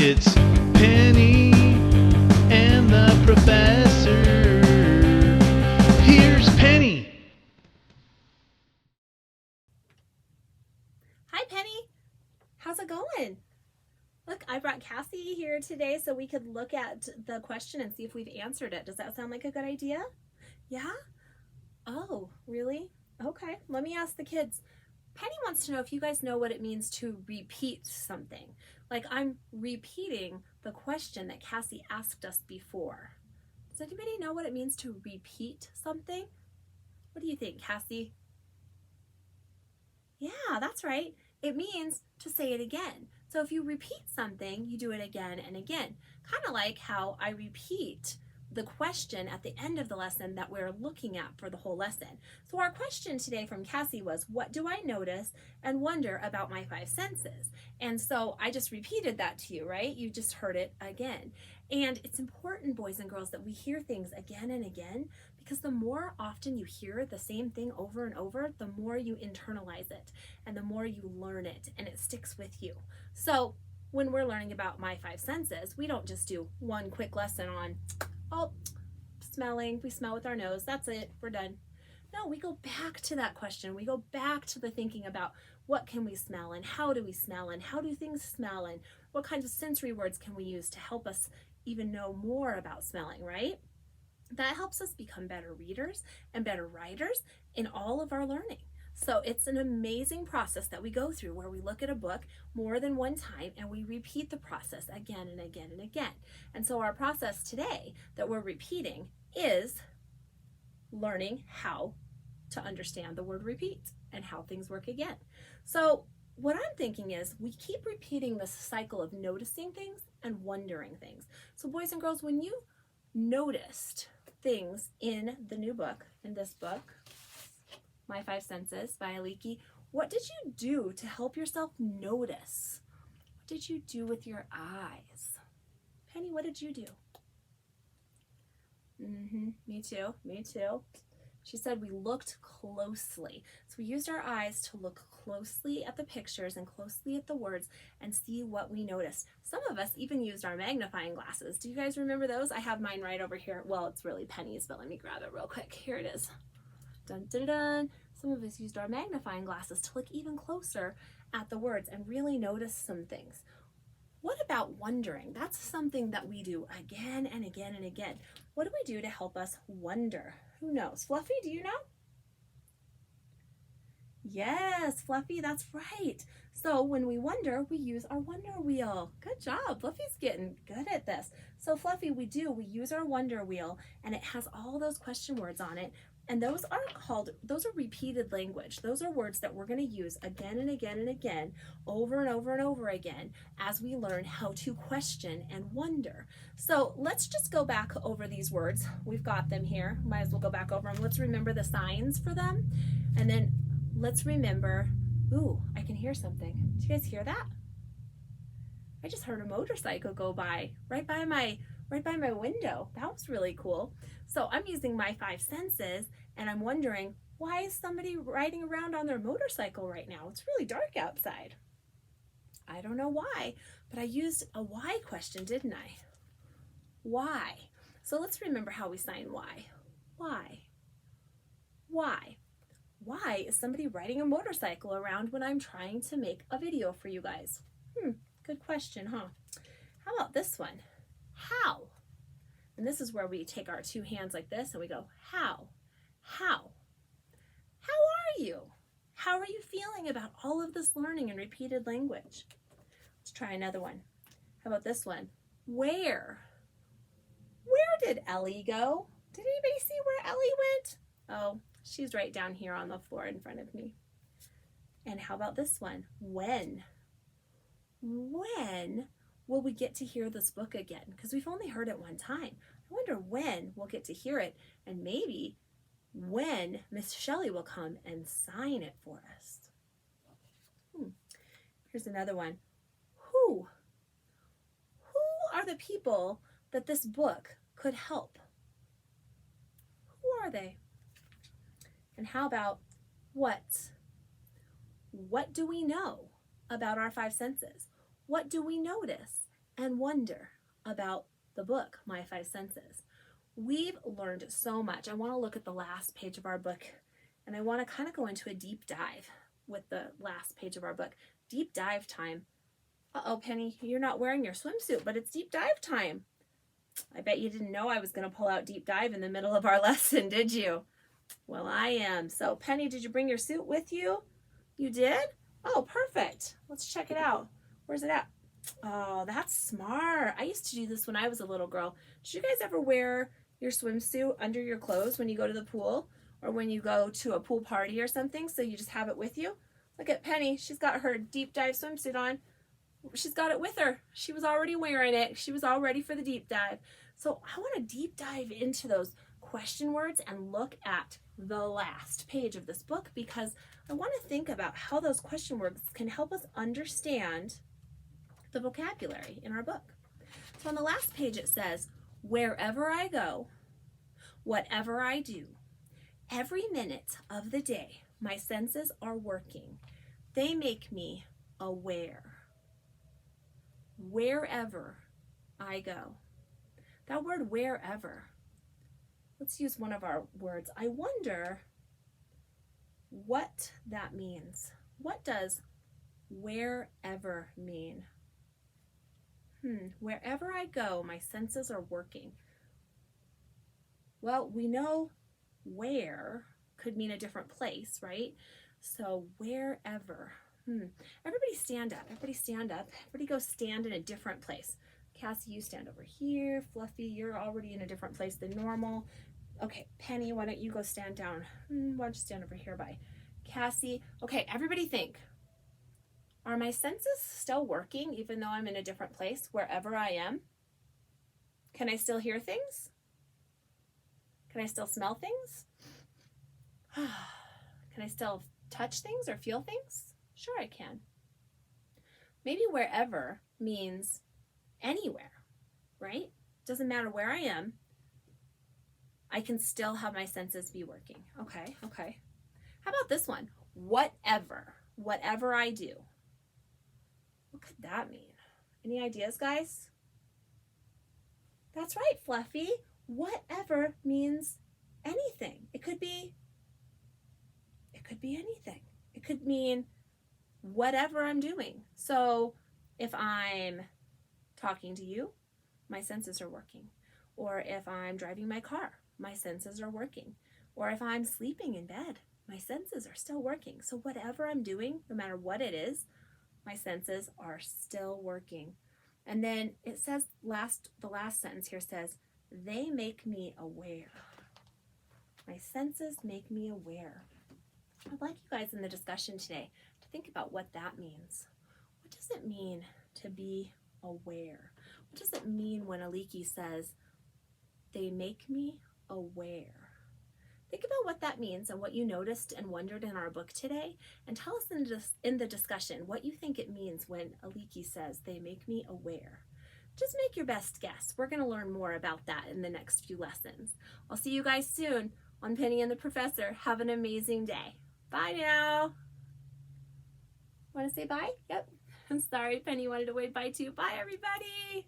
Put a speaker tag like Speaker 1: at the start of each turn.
Speaker 1: It's Penny and the professor. Here's Penny.
Speaker 2: Hi, Penny. How's it going? Look, I brought Cassie here today so we could look at the question and see if we've answered it. Does that sound like a good idea? Yeah? Oh, really? Okay, let me ask the kids. Penny wants to know if you guys know what it means to repeat something. Like I'm repeating the question that Cassie asked us before. Does anybody know what it means to repeat something? What do you think, Cassie? Yeah, that's right. It means to say it again. So if you repeat something, you do it again and again. Kind of like how I repeat the question at the end of the lesson that we're looking at for the whole lesson. So our question today from Cassie was, what do I notice and wonder about my five senses? And so I just repeated that to you, right? You just heard it again. And it's important, boys and girls, that we hear things again and again, because the more often you hear the same thing over and over, the more you internalize it and the more you learn it and it sticks with you. So when we're learning about my five senses, we don't just do one quick lesson on, oh, smelling, we smell with our nose, that's it, we're done. No, we go back to that question. We go back to the thinking about what can we smell and how do we smell and how do things smell and what kinds of sensory words can we use to help us even know more about smelling, right? That helps us become better readers and better writers in all of our learning. So it's an amazing process that we go through where we look at a book more than one time and we repeat the process again and again and again. And so our process today that we're repeating is learning how to understand the word repeat and how things work again. So what I'm thinking is we keep repeating this cycle of noticing things and wondering things. So boys and girls, when you noticed things in the new book, in this book, My Five Senses by Aliki, what did you do to help yourself notice? What did you do with your eyes? Penny, what did you do? Me too, me too. She said we looked closely. So we used our eyes to look closely at the pictures and closely at the words and see what we noticed. Some of us even used our magnifying glasses. Do you guys remember those? I have mine right over here. Well, it's really Penny's, but let me grab it real quick. Here it is. Dun, dun, dun. Some of us used our magnifying glasses to look even closer at the words and really notice some things. What about wondering? That's something that we do again and again and again. What do we do to help us wonder? Who knows? Fluffy, do you know? Yes, Fluffy, that's right. So when we wonder, we use our wonder wheel. Good job. Fluffy's getting good at this. So Fluffy, we use our wonder wheel and it has all those question words on it. And those are repeated language. Those are words that we're going to use again and again and again, over and over and over again, as we learn how to question and wonder. So let's just go back over these words. We've got them here. Might as well go back over them. Let's remember the signs for them. And then let's remember, ooh, I can hear something. Did you guys hear that? I just heard a motorcycle go by right by my window. That was really cool. So I'm using my five senses and I'm wondering, why is somebody riding around on their motorcycle right now? It's really dark outside. I don't know why, but I used a why question, didn't I? Why? So let's remember how we sign why. Why? Why? Why is somebody riding a motorcycle around when I'm trying to make a video for you guys? Good question, huh? How about this one? How? And this is where we take our two hands like this and we go, how? How? How are you? How are you feeling about all of this learning and repeated language? Let's try another one. How about this one? Where? Where did Ellie go? Did anybody see where Ellie went? Oh, she's right down here on the floor in front of me. And how about this one? When? When will we get to hear this book again? Because we've only heard it one time. I wonder when we'll get to hear it and maybe when Miss Shelley will come and sign it for us. Here's another one. Who? Who are the people that this book could help? Who are they? And how about what? What do we know about our five senses? What do we notice? and wonder about the book, My Five Senses. We've learned so much. I want to look at the last page of our book, and I want to kind of go into a deep dive with the last page of our book. Deep dive time. Uh-oh, Penny, you're not wearing your swimsuit, but it's deep dive time. I bet you didn't know I was going to pull out deep dive in the middle of our lesson, did you? Well, I am. So, Penny, did you bring your suit with you? You did? Oh, perfect. Let's check it out. Where's it at? Oh, that's smart. I used to do this when I was a little girl. Did you guys ever wear your swimsuit under your clothes when you go to the pool or when you go to a pool party or something? So you just have it with you? Look at Penny. She's got her deep dive swimsuit on. She's got it with her. She was already wearing it. She was all ready for the deep dive. So I want to deep dive into those question words and look at the last page of this book because I want to think about how those question words can help us understand the vocabulary in our book. So on the last page it says, wherever I go, whatever I do, every minute of the day, my senses are working. They make me aware. Wherever I go. That word wherever. Let's use one of our words. I wonder what that means. What does wherever mean? Wherever I go, my senses are working. Well, we know where could mean a different place, right? So wherever. Everybody stand up. Everybody stand up. Everybody go stand in a different place. Cassie, you stand over here. Fluffy, you're already in a different place than normal. Okay, Penny, why don't you go stand down? Why don't you stand over here by Cassie? Okay, everybody think. Are my senses still working even though I'm in a different place, wherever I am? Can I still hear things? Can I still smell things? Can I still touch things or feel things? Sure I can. Maybe wherever means anywhere, right? Doesn't matter where I am. I can still have my senses be working. Okay. How about this one? Whatever I do. What could that mean? Any ideas, guys? That's right, Fluffy. Whatever means anything. It could be anything. It could mean whatever I'm doing. So if I'm talking to you, my senses are working. Or if I'm driving my car, my senses are working. Or if I'm sleeping in bed, my senses are still working. So whatever I'm doing, no matter what it is, my senses are still working. And then it says, the last sentence here says, they make me aware. My senses make me aware. I'd like you guys in the discussion today to think about what that means. What does it mean to be aware? What does it mean when Aliki says, they make me aware? Think about what that means and what you noticed and wondered in our book today, and tell us in the discussion what you think it means when Aliki says, they make me aware. Just make your best guess. We're going to learn more about that in the next few lessons. I'll see you guys soon on Penny and the Professor. Have an amazing day. Bye now. Want to say bye? Yep. I'm sorry, Penny wanted to wave bye too. Bye, everybody.